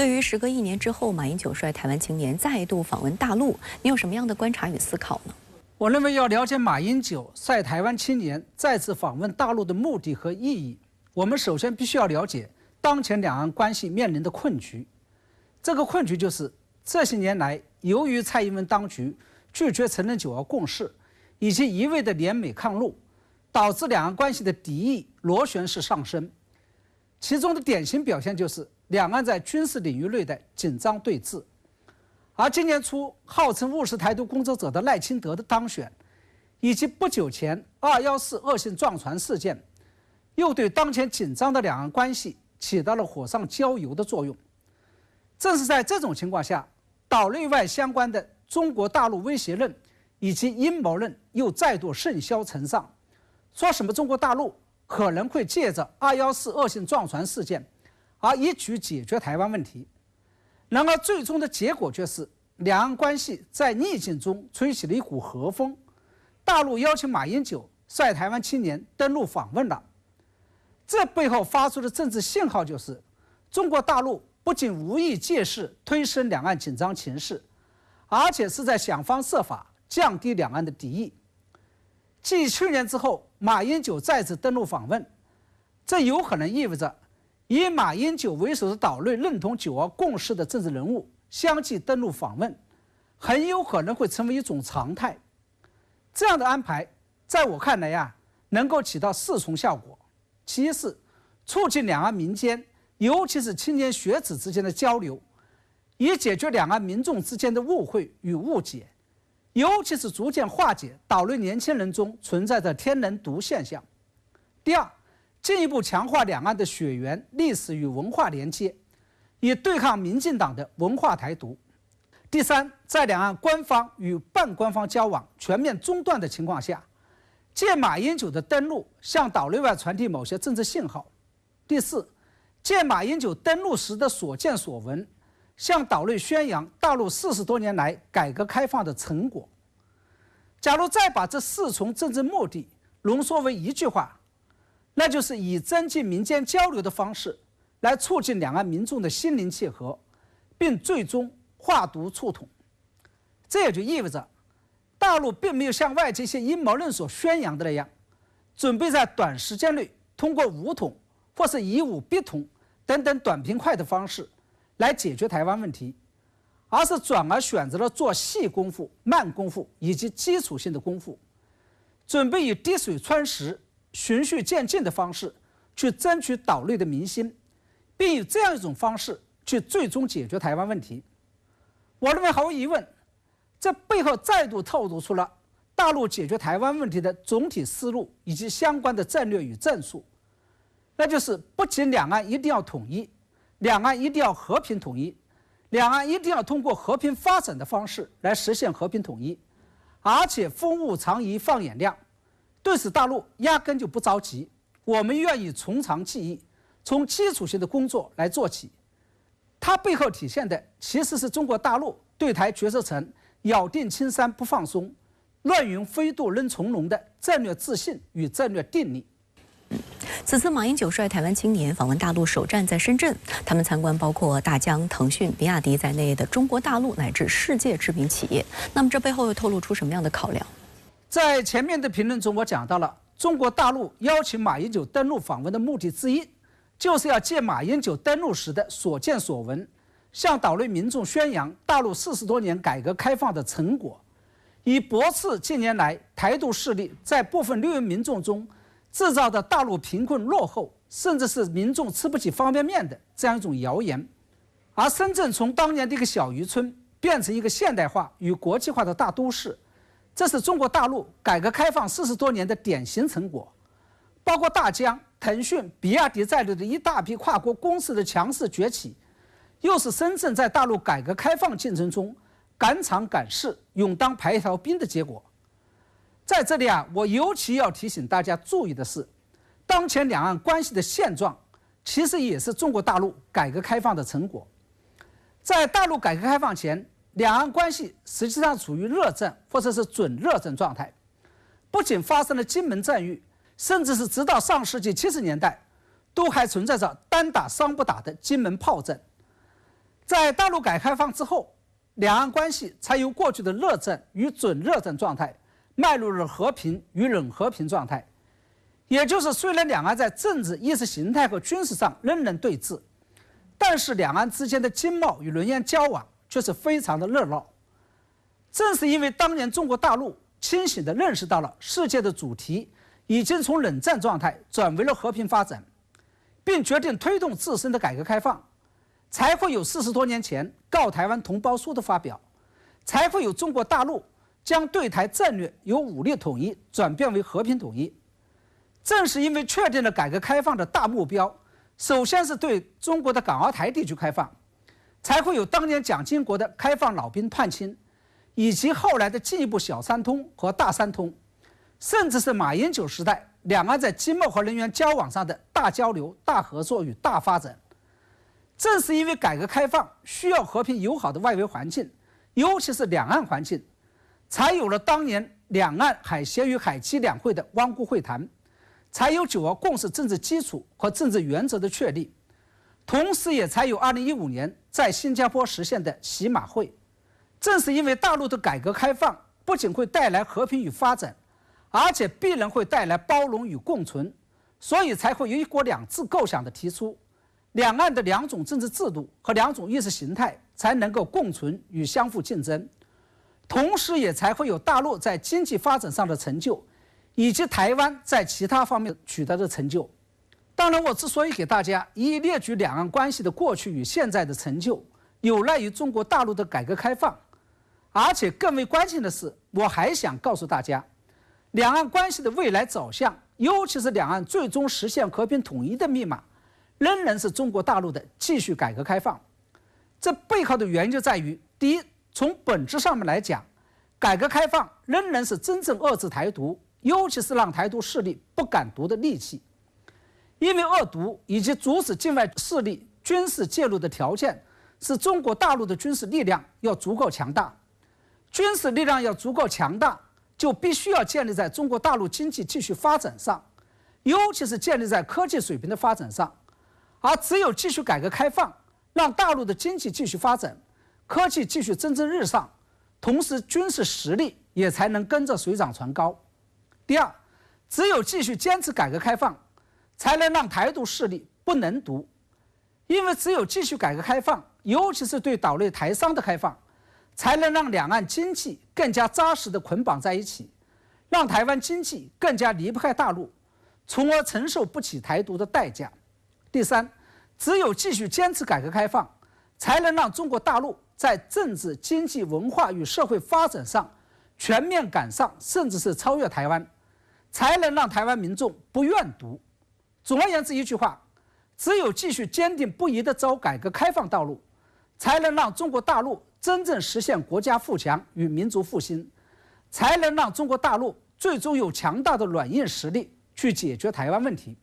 对于时隔1年之后，马英九率台湾青年再度访问大陆，你有什么样的观察与思考呢？我认为要了解马英九率台湾青年再次访问大陆的目的和意义，我们首先必须要了解当前两岸关系面临的困局。这个困局就是这些年来，由于蔡英文当局拒绝承认九二共识，以及一味的联美抗陆，导致两岸关系的敌意螺旋式上升。其中的典型表现就是两岸在军事领域内的紧张对峙。而今年初号称务实台独工作者的赖清德的当选，以及不久前214恶性撞船事件，又对当前紧张的两岸关系起到了火上浇油的作用。正是在这种情况下，岛内外相关的中国大陆威胁论以及阴谋论又再度甚嚣尘上，说什么中国大陆可能会借着214恶性撞船事件而一举解决台湾问题。然而最终的结果却是两岸关系在逆境中吹起了一股和风，大陆邀请马英九率台湾青年登陆访问了。这背后发出的政治信号就是中国大陆不仅无意借势推升两岸紧张情势，而且是在想方设法降低两岸的敌意。继去年之后，马英九再次登陆访问，这有可能意味着以马英九为首的岛内认同九二共识的政治人物相继登陆访问，很有可能会成为一种常态。这样的安排在我看来能够起到4重效果。其一是促进两岸民间，尤其是青年学子之间的交流，以解决两岸民众之间的误会与误解，尤其是逐渐化解岛内年轻人中存在的天人独现象。第二，进一步强化两岸的血缘、历史与文化连接，以对抗民进党的文化台独。第三，在两岸官方与半官方交往全面中断的情况下，借马英九的登陆向岛内外传递某些政治信号。第四，借马英九登陆时的所见所闻，向岛内宣扬大陆40多年来改革开放的成果。假如再把这4重政治目的浓缩为一句话，那就是以增进民间交流的方式来促进两岸民众的心灵契合，并最终化毒促统。这也就意味着大陆并没有像外界一些阴谋论所宣扬的那样，准备在短时间内通过武统或是以武逼统等等短平快的方式来解决台湾问题，而是转而选择了做细功夫、慢功夫以及基础性的功夫，准备以滴水穿石、循序渐进的方式去争取岛内的民心，并以这样一种方式去最终解决台湾问题。我认为毫无疑问，这背后再度透露出了大陆解决台湾问题的总体思路以及相关的战略与战术，那就是不仅两岸一定要统一，两岸一定要和平统一，两岸一定要通过和平发展的方式来实现和平统一，而且风物长宜放眼量。对此大陆压根就不着急，我们愿意从长计议，从基础性的工作来做起。它背后体现的其实是中国大陆对台决策层咬定青山不放松，乱云飞渡人从容的战略自信与战略定力。此次马英九率台湾青年访问大陆，首站在深圳，他们参观包括大疆、腾讯、比亚迪在内的中国大陆乃至世界知名企业。那么这背后又透露出什么样的考量？在前面的评论中，我讲到了中国大陆邀请马英九登陆访问的目的之一，就是要借马英九登陆时的所见所闻，向岛内民众宣扬大陆40多年改革开放的成果，以驳斥近年来台独势力在部分绿营民众中制造的大陆贫困落后，甚至是民众吃不起方便面的这样一种谣言。而深圳从当年的一个小渔村变成一个现代化与国际化的大都市，这是中国大陆改革开放40多年的典型成果。包括大疆、腾讯、比亚迪在内的一大批跨国公司的强势崛起，又是深圳在大陆改革开放进程中赶场赶市、勇当排头兵的结果。在这里我尤其要提醒大家注意的是，当前两岸关系的现状其实也是中国大陆改革开放的成果。在大陆改革开放前，两岸关系实际上处于热战或者是准热战状态，不仅发生了金门战役，甚至是直到上世纪70年代，都还存在着单打双不打的金门炮战。在大陆改革开放之后，两岸关系才由过去的热战与准热战状态迈入了和平与冷和平状态。也就是虽然两岸在政治、意识形态和军事上仍然对峙，但是两岸之间的经贸与人员交往却是非常的热闹。正是因为当年中国大陆清醒地认识到了世界的主题已经从冷战状态转为了和平发展，并决定推动自身的改革开放，才会有40多年前告台湾同胞书的发表，才会有中国大陆将对台战略由武力统一转变为和平统一。正是因为确定了改革开放的大目标，首先是对中国的港澳台地区开放，才会有当年蒋经国的开放老兵探亲，以及后来的进一步小三通和大三通，甚至是马英九时代两岸在经贸和人员交往上的大交流、大合作与大发展。正是因为改革开放需要和平友好的外围环境，尤其是两岸环境，才有了当年两岸海协与海基两会的汪辜会谈，才有九二共识政治基础和政治原则的确立，同时也才有2015年在新加坡实现的习马会。正是因为大陆的改革开放不仅会带来和平与发展，而且必然会带来包容与共存，所以才会有一国两制构想的提出，两岸的两种政治制度和两种意识形态才能够共存与相互竞争，同时也才会有大陆在经济发展上的成就，以及台湾在其他方面取得的成就。当然，我之所以给大家一一列举两岸关系的过去与现在的成就，有赖于中国大陆的改革开放，而且更为关键的是，我还想告诉大家，两岸关系的未来走向，尤其是两岸最终实现和平统一的密码，仍然是中国大陆的继续改革开放。这背后的原因就在于，第一，从本质上面来讲，改革开放仍然是真正遏制台独，尤其是让台独势力不敢独的利器。因为遏独以及阻止境外势力军事介入的条件，是中国大陆的军事力量要足够强大。军事力量要足够强大，就必须要建立在中国大陆经济继续发展上，尤其是建立在科技水平的发展上。而只有继续改革开放，让大陆的经济继续发展，科技继续蒸蒸日上，同时军事实力也才能跟着水涨船高。第二，只有继续坚持改革开放，才能让台独势力不能独。因为只有继续改革开放，尤其是对岛内台商的开放，才能让两岸经济更加扎实地捆绑在一起，让台湾经济更加离不开大陆，从而承受不起台独的代价。第三，只有继续坚持改革开放，才能让中国大陆在政治、经济、文化与社会发展上全面赶上，甚至是超越台湾，才能让台湾民众不愿独。总而言之一句话，只有继续坚定不移地走改革开放道路，才能让中国大陆真正实现国家富强与民族复兴，才能让中国大陆最终有强大的软硬实力去解决台湾问题。